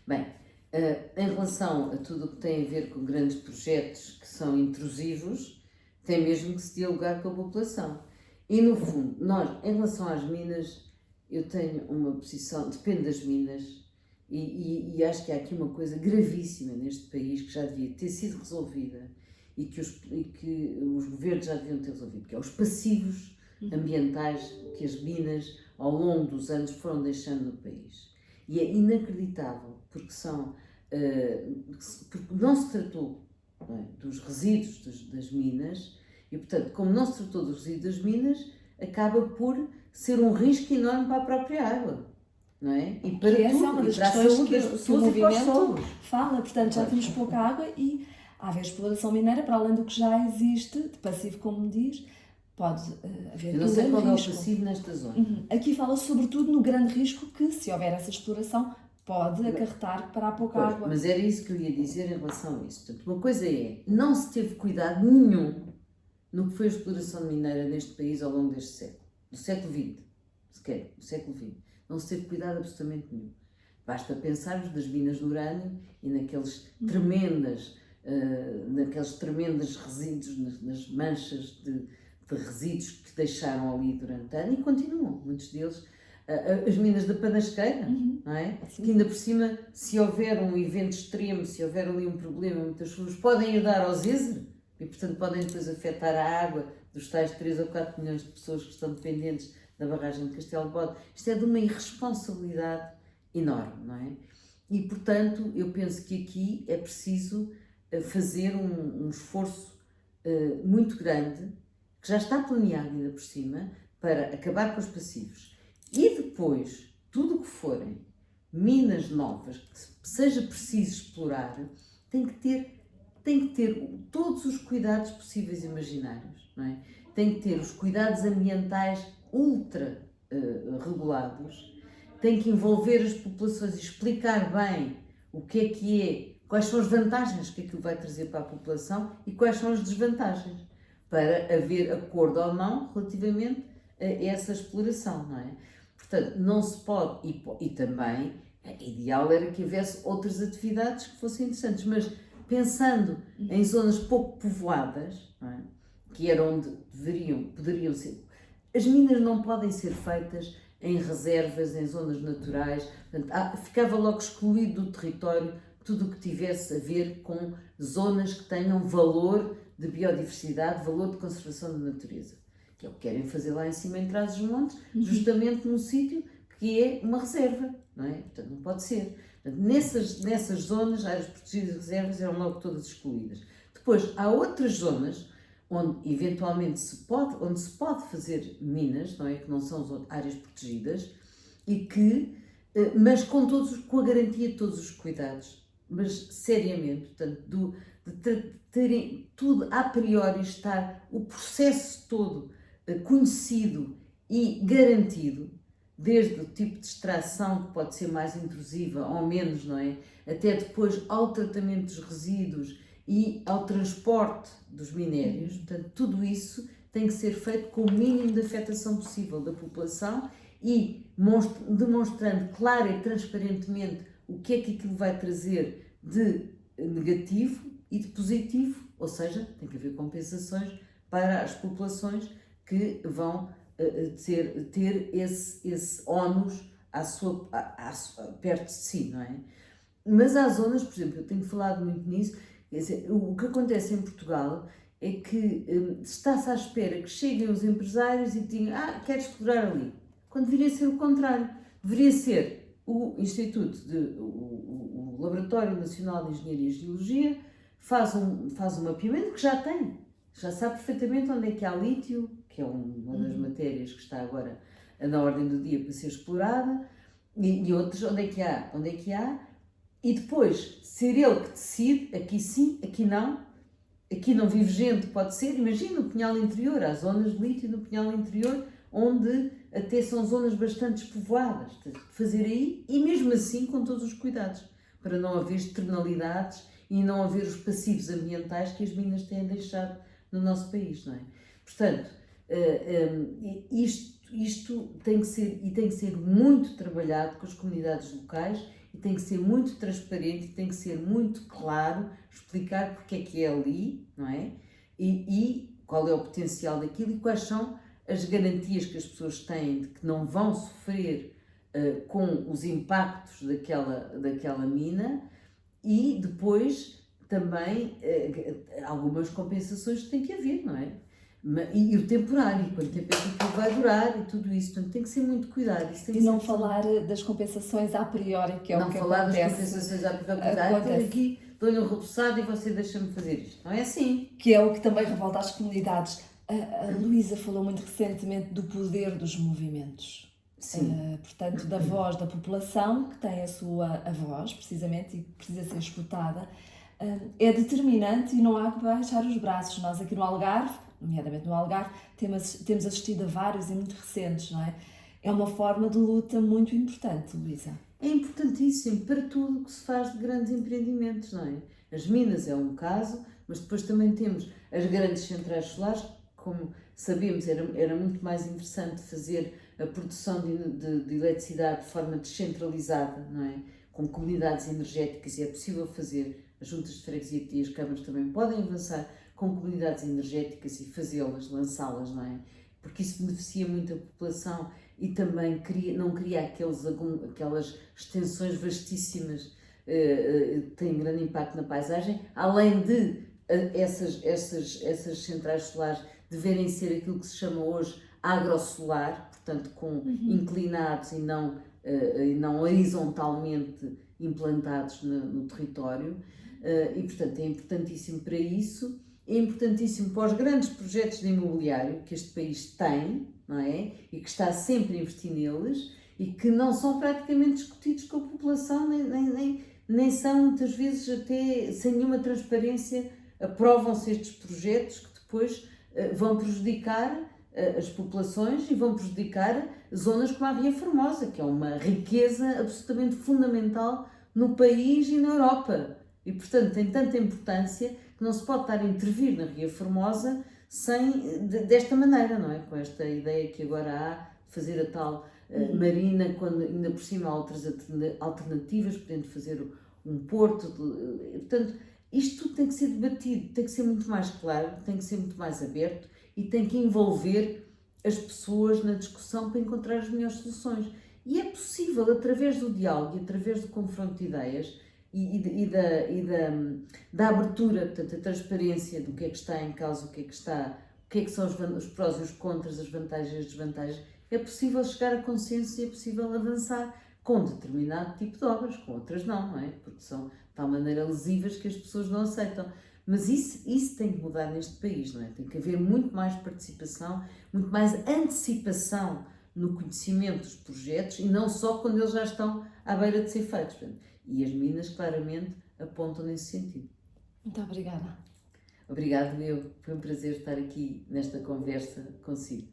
Bem, em relação a tudo o que tem a ver com grandes projetos que são intrusivos, tem mesmo que se dialogar com a população. E no fundo, nós, em relação às minas, eu tenho uma posição, depende das minas, e acho que há aqui uma coisa gravíssima neste país que já devia ter sido resolvida e que os governos já deviam ter resolvido, que é os passivos ambientais que as minas ao longo dos anos foram deixando no país. E é inacreditável, porque porque não se tratou, não é, dos resíduos das minas, e portanto, como não se tratou dos resíduos das minas, acaba por ser um risco enorme para a própria água, não é? E para Que essa é tudo, uma das e para a questões saúde das que o pessoas e para os movimento solos. fala. Portanto, já temos pouca água e a haver exploração mineira, para além do que já existe, de passivo, como diz, pode haver Eu não sei qual é o risco. passivo nesta zona. Aqui fala sobretudo no grande risco que, se houver essa exploração, pode acarretar para a pouca Pois, água. mas era isso que eu ia dizer em relação a isso. Portanto, uma coisa é, não se teve cuidado nenhum no que foi a exploração mineira neste país ao longo deste século, do século XX, sequer, do século XX. Não se teve cuidado absolutamente nenhum. Basta pensarmos das minas de urânio e naqueles tremendos resíduos, nas manchas de resíduos que deixaram ali durante anos e continuam, muitos deles. As minas da Panasqueira, não é? Sim. Que ainda por cima, se houver um evento extremo, se houver ali um problema, muitas chuvas, podem ir dar ao Zezer e, portanto, podem depois afetar a água dos tais 3 ou 4 milhões de pessoas que estão dependentes da barragem de Castelo de Bode. Isto é de uma irresponsabilidade enorme, não é? E, portanto, eu penso que aqui é preciso fazer um esforço muito grande, que já está planeado ainda por cima, para acabar com os passivos. E depois, tudo o que forem minas novas que seja preciso explorar, tem que ter todos os cuidados possíveis e imaginários, não é? Tem que ter os cuidados ambientais ultra regulados, tem que envolver as populações e explicar bem o que é, quais são as vantagens que aquilo vai trazer para a população e quais são as desvantagens, para haver acordo ou não relativamente a essa exploração, não é? Portanto, não se pode, e também, ideal era que houvesse outras atividades que fossem interessantes, mas pensando em zonas pouco povoadas, não é? Que era onde poderiam ser. As minas não podem ser feitas em reservas, em zonas naturais, portanto, ficava logo excluído do território tudo o que tivesse a ver com zonas que tenham valor de biodiversidade, valor de conservação da natureza, que é o que querem fazer lá em cima em Trás-os-Montes, justamente num sítio que é uma reserva, não é? Portanto, não pode ser. Portanto, nessas zonas, áreas protegidas e reservas eram logo todas excluídas. Depois, há outras zonas onde eventualmente se pode fazer minas, não é? Que não são áreas protegidas, mas com a garantia de todos os cuidados, mas seriamente, portanto, de terem tudo a priori, estar o processo todo conhecido e garantido, desde o tipo de extração, que pode ser mais intrusiva ou menos, não é? Até depois ao tratamento dos resíduos e ao transporte dos minérios. Portanto, tudo isso tem que ser feito com o mínimo de afetação possível da população e demonstrando clara e transparentemente o que é que aquilo vai trazer de negativo e de positivo, ou seja, tem que haver compensações para as populações que vão ter esse ónus perto de si, não é? Mas há zonas, por exemplo, eu tenho falado muito nisso, quer dizer, o que acontece em Portugal é que está-se à espera que cheguem os empresários e digam, quero explorar ali, quando deveria ser o contrário, deveria ser o Instituto, o Laboratório Nacional de Engenharia e Geologia, faz um mapeamento que já sabe perfeitamente onde é que há lítio, que é uma das matérias que está agora na ordem do dia para ser explorada, e outras, onde é que há, e depois ser ele que decide, aqui sim, aqui não vive gente, pode ser, imagina o Pinhal Interior, há zonas de lítio no Pinhal Interior, onde até são zonas bastante despovoadas, fazer aí, e mesmo assim com todos os cuidados, para não haver externalidades e não haver os passivos ambientais que as minas têm deixado no nosso país, não é? Portanto, isto tem que ser muito trabalhado com as comunidades locais e tem que ser muito transparente e tem que ser muito claro, explicar porque é que é ali, não é? E qual é o potencial daquilo e quais são as garantias que as pessoas têm de que não vão sofrer com os impactos daquela mina e depois também algumas compensações que tem que haver, não é? E o temporário, quanto tempo é que aquilo vai durar e tudo isso, portanto tem que ser muito cuidado. Isso tem E que não ser falar das compensações a priori, que é não o que falar acontece. das compensações à privatividade, acontece. aqui dou-lhe um repousado e você deixa-me fazer isto. Não é assim. Que é o que também revolta as comunidades. A Luísa falou muito recentemente do poder dos movimentos. Sim. Portanto, da voz da população, que tem a voz, precisamente, e que precisa ser escutada, é determinante e não há que baixar os braços. Nós aqui no Algarve, nomeadamente no Algarve, temos assistido a vários e muito recentes, não é? É uma forma de luta muito importante, Luísa. É importantíssimo para tudo o que se faz de grandes empreendimentos, não é? As minas é um caso, mas depois também temos as grandes centrais solares, como sabemos, era muito mais interessante fazer a produção de eletricidade de forma descentralizada, não é? Com comunidades energéticas, e é possível fazer. As juntas de freguesia e as câmaras também podem avançar com comunidades energéticas e fazê-las, lançá-las, não é? Porque isso beneficia muito a população e também não cria aquelas extensões vastíssimas que têm grande impacto na paisagem, além de essas centrais solares deverem ser aquilo que se chama hoje agrosolar, portanto com inclinados e não horizontalmente implantados no território, e portanto é importantíssimo para isso, é importantíssimo para os grandes projetos de imobiliário que este país tem, não é? E que está sempre a investir neles e que não são praticamente discutidos com a população, nem são muitas vezes até sem nenhuma transparência, aprovam-se estes projetos que depois vão prejudicar as populações e vão prejudicar zonas como a Ria Formosa, que é uma riqueza absolutamente fundamental no país e na Europa. E, portanto, tem tanta importância que não se pode estar a intervir na Ria Formosa desta maneira, não é? Com esta ideia que agora há de fazer a tal marina, quando ainda por cima há outras alternativas, podendo fazer um porto. Portanto, isto tudo tem que ser debatido, tem que ser muito mais claro, tem que ser muito mais aberto e tem que envolver as pessoas na discussão para encontrar as melhores soluções. E é possível, através do diálogo e através do confronto de ideias e da abertura, portanto, a transparência do que é que está em causa, o que é que são os prós e os contras, as vantagens e as desvantagens, é possível chegar a consenso e é possível avançar com determinado tipo de obras, com outras não é? Porque são de tal maneira lesivas que as pessoas não aceitam. Mas isso tem que mudar neste país, não é? Tem que haver muito mais participação, muito mais antecipação no conhecimento dos projetos e não só quando eles já estão à beira de ser feitos. E as minas claramente apontam nesse sentido. Muito obrigada. Obrigado, eu. Foi um prazer estar aqui nesta conversa consigo.